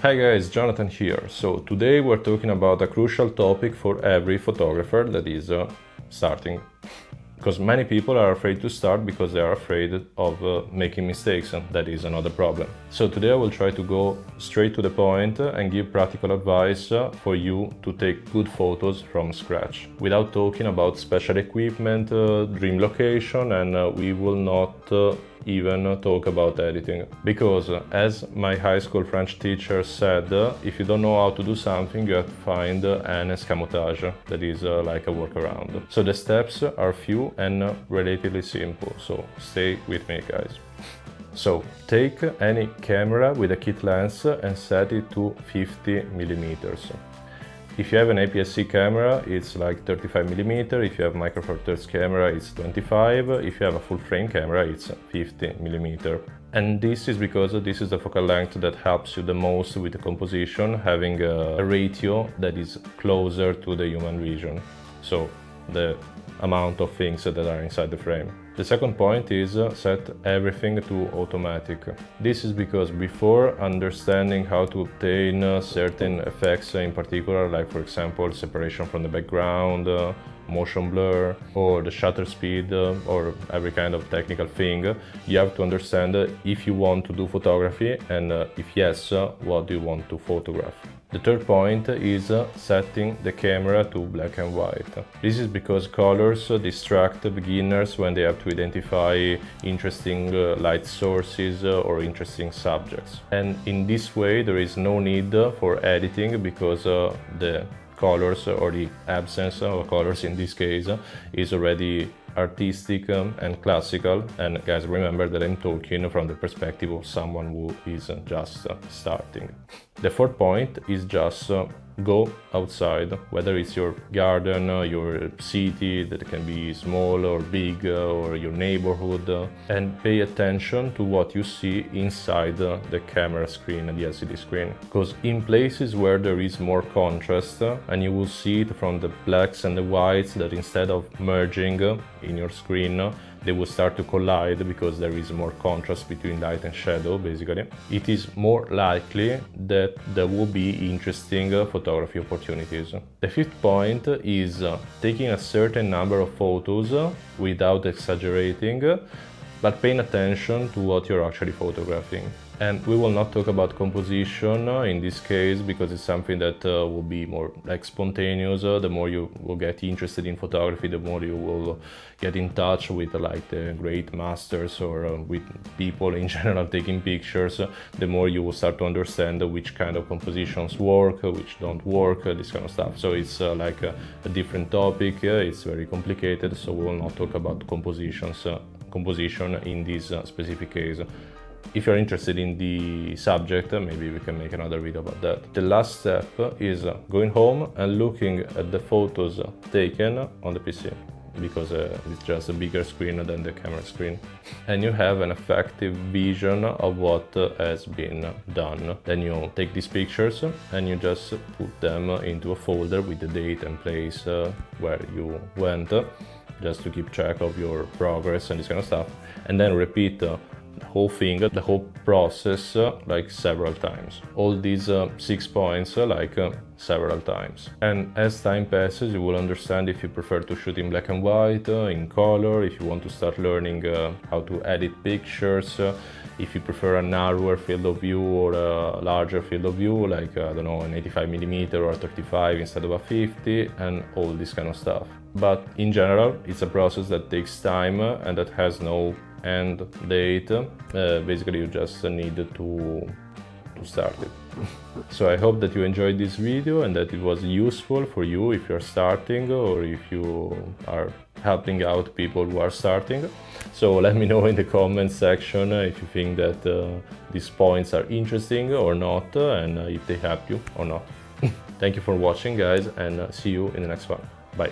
Hi guys, Jonathan here. So today we're talking about a crucial topic for every photographer, that is starting. Because many people are afraid to start because they are afraid of making mistakes, and that is another problem. So today I will try to go straight to the point and give practical advice for you to take good photos from scratch, without talking about special equipment, dream location, and we will not even talk about editing. Because as my high school French teacher said, if you don't know how to do something, you have to find an escamotage, that is like a workaround. So the steps are few and relatively simple, so stay with me guys. So take any camera with a kit lens and set it to 50mm. If you have an APS-C camera, it's like 35mm. If you have micro four thirds camera, it's 25. If you have a full frame camera, it's 50mm. And this is because this is the focal length that helps you the most with the composition, having a ratio that is closer to the human vision. So the amount of things that are inside the frame. The second point is set everything to automatic. This is because before understanding how to obtain certain effects in particular, like for example separation from the background, motion blur, or the shutter speed, or every kind of technical thing, you have to understand if you want to do photography, and if yes, what do you want to photograph. The third point is setting the camera to black and white. This is because colors distract beginners when they have to identify interesting light sources or interesting subjects. And in this way there is no need for editing, because the colors, or the absence of colors in this case, is already artistic and classical. And guys, remember that I'm talking from the perspective of someone who is just starting. The fourth point is just go outside, whether it's your garden, your city that can be small or big, or your neighborhood, and pay attention to what you see inside the camera screen, the LCD screen. Because in places where there is more contrast, and you will see it from the blacks and the whites, that instead of merging in your screen, they will start to collide because there is more contrast between light and shadow, basically. It is more likely that there will be interesting photography opportunities. The fifth point is taking a certain number of photos without exaggerating, but paying attention to what you're actually photographing. And we will not talk about composition in this case, because it's something that will be more like spontaneous. The more you will get interested in photography, the more you will get in touch with like the great masters, or with people in general taking pictures, the more you will start to understand which kind of compositions work, which don't work, this kind of stuff. So it's like a different topic, it's very complicated, so we will not talk about composition in this specific case. If you're interested in the subject, maybe we can make another video about that. The last step is going home and looking at the photos taken on the PC, because it's just a bigger screen than the camera screen, and you have an effective vision of what has been done. Then you take these pictures and you just put them into a folder with the date and place where you went, just to keep track of your progress and this kind of stuff, and then repeat the whole thing, the whole process, like several times. All these 6 points like several times. And as time passes, you will understand if you prefer to shoot in black and white, in color, if you want to start learning how to edit pictures, if you prefer a narrower field of view or a larger field of view, like I don't know, an 85mm or a 35 instead of a 50, and all this kind of stuff. But in general, it's a process that takes time and that has no end date. Basically you just need to start it. So I hope that you enjoyed this video and that it was useful for you if you're starting, or if you are helping out people who are starting. So let me know in the comments section if you think that these points are interesting or not, and if they help you or not. Thank you for watching guys, and see you in the next one. Bye.